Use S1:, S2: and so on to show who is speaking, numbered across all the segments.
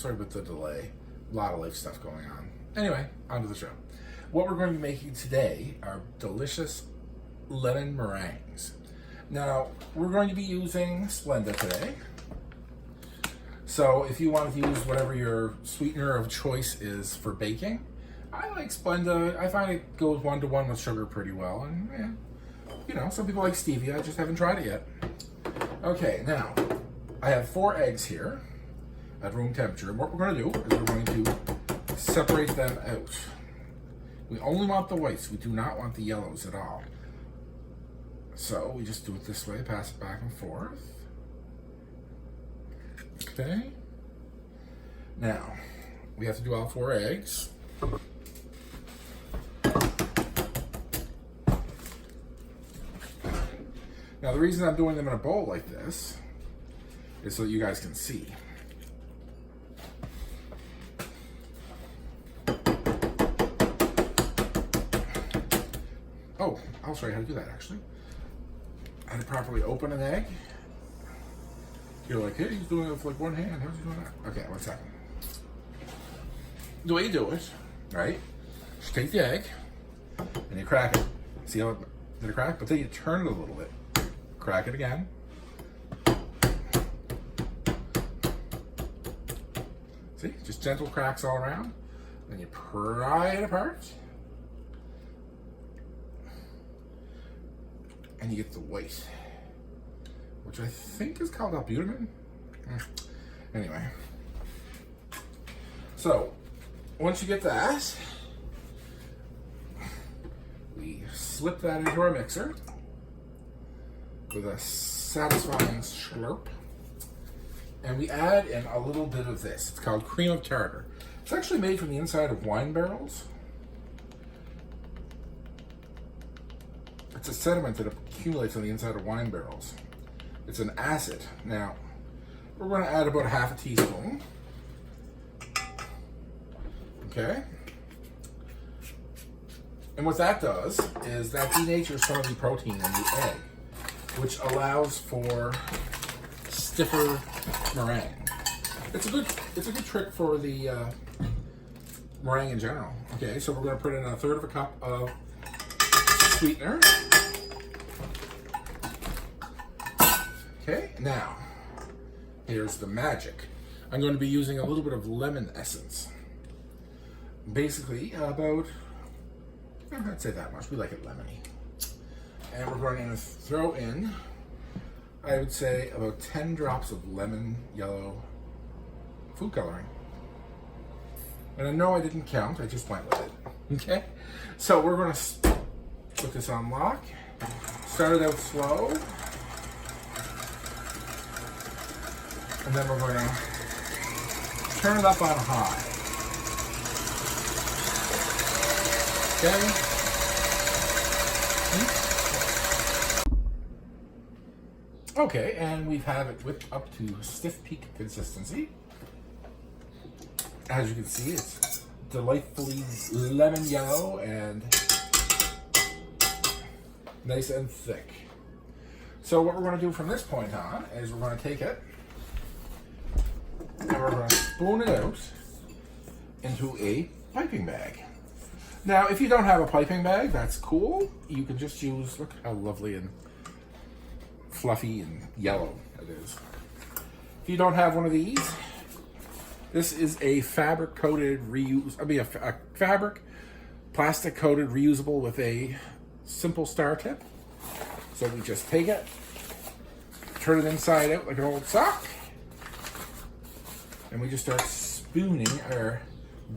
S1: sorry about the delay. A lot of life stuff going on. Anyway, on to the show. What we're going to be making today are delicious lemon meringues. Now, we're going to be using Splenda today. So if you want to use whatever your sweetener of choice is for baking, I like Splenda. I find it goes 1-to-1 with sugar pretty well. And you know, some people like stevia. I just haven't tried it yet. Okay, now, I have 4 eggs here at room temperature. And what we're going to do is we're going to separate them out. We only want the whites. We do not want the yellows at all. So we just do it this way, pass it back and forth. Okay. Now, we have to do all 4 eggs. Now, the reason I'm doing them in a bowl like this is so that you guys can see. Oh, I'll show you how to do that, actually. How to properly open an egg. You're like, hey, he's doing it with like one hand. How's he doing that? Okay, one second. The way you do it, right? Just take the egg and you crack it. See how it did it crack? But then you turn it a little bit. Crack it again. See? Just gentle cracks all around. Then you pry it apart. And you get the white, which I think is called albumin. Anyway, so once you get that, we slip that into our mixer with a satisfying slurp, and we add in a little bit of this. It's called cream of tartar. It's actually made from the inside of wine barrels. It's a sediment that accumulates on the inside of wine barrels. It's an acid. Now, we're going to add about 1/2 teaspoon. Okay? And what that does is that denatures some of the protein in the egg, which allows for stiffer meringue. It's a good trick for the meringue in general. Okay, so we're going to put in 1/3 cup of sweetener. Okay, now, here's the magic. I'm going to be using a little bit of lemon essence. Basically, about, I'd say that much. We like it lemony. And we're going to throw in, I would say, about 10 drops of lemon yellow food coloring. And I know I didn't count, I just went with it. Okay? So we're going to put this on lock. Start it out slow. And then we're going to turn it up on high. Okay? Okay, and we have it whipped up to stiff peak consistency. As you can see, it's delightfully lemon yellow and nice and thick. So what we're going to do from this point on is we're going to take it and we're going to spoon it out into a piping bag. Now, if you don't have a piping bag, that's cool. You can just use, look how lovely and fluffy and yellow it is. If you don't have one of these, this is a fabric coated a fabric plastic coated reusable with a simple star tip. So we just take it, turn it inside out like an old sock, and we just start spooning our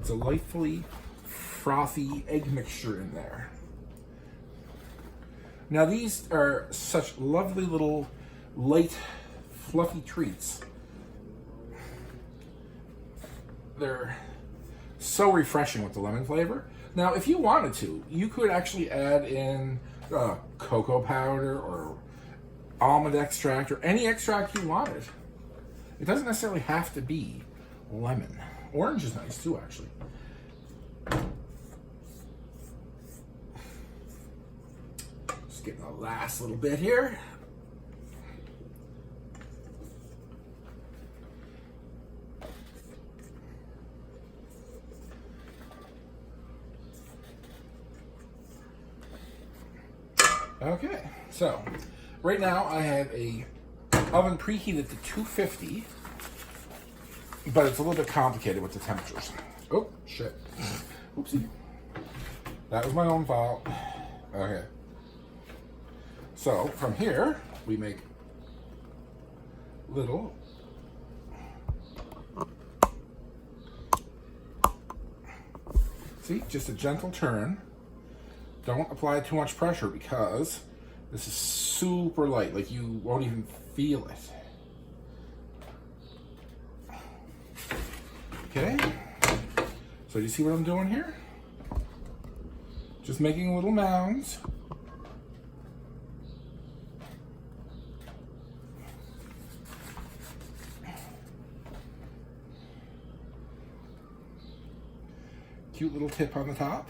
S1: delightfully frothy egg mixture in there. Now these are such lovely little light fluffy treats. They're so refreshing with the lemon flavor. Now if you wanted to, you could actually add in cocoa powder or almond extract or any extract you wanted. It doesn't necessarily have to be lemon. Orange is nice too, actually. Just getting the last little bit here. Okay, so right now I have a oven preheated to 250, but it's a little bit complicated with the temperatures. Oh, shit. Oopsie. That was my own fault. Okay. So from here, we make little see, just a gentle turn. Don't apply too much pressure because this is super light, like you won't even feel it. Okay, so you see what I'm doing here? Just making little mounds. Cute little tip on the top.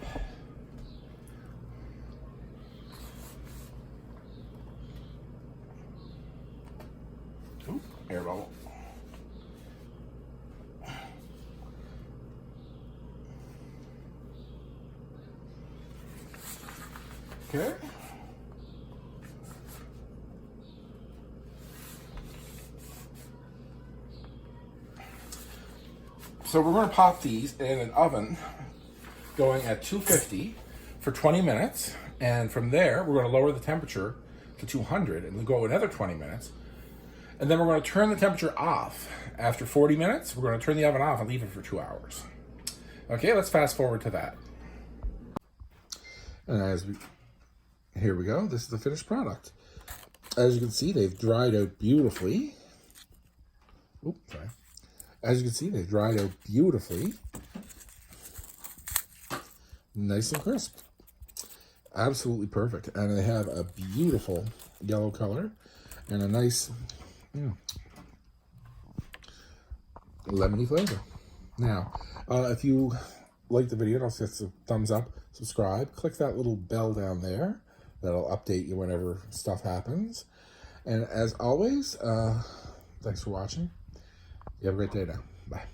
S1: Ooh, air bubble. Okay. So we're going to pop these in an oven going at 250 for 20 minutes. And from there, we're going to lower the temperature to 200 and go another 20 minutes. And then we're going to turn the temperature off. After 40 minutes, we're going to turn the oven off and leave it for 2 hours. Okay, let's fast forward to that. And here we go. This is the finished product. As you can see, they've dried out beautifully. Oops, sorry. As you can see, they've dried out beautifully. Nice and crisp. Absolutely perfect. And they have a beautiful yellow color and a nice lemony flavor. Now, if you like the video, don't forget to thumbs up, subscribe, click that little bell down there. That'll update you whenever stuff happens. And as always, thanks for watching. You have a great day now. Bye.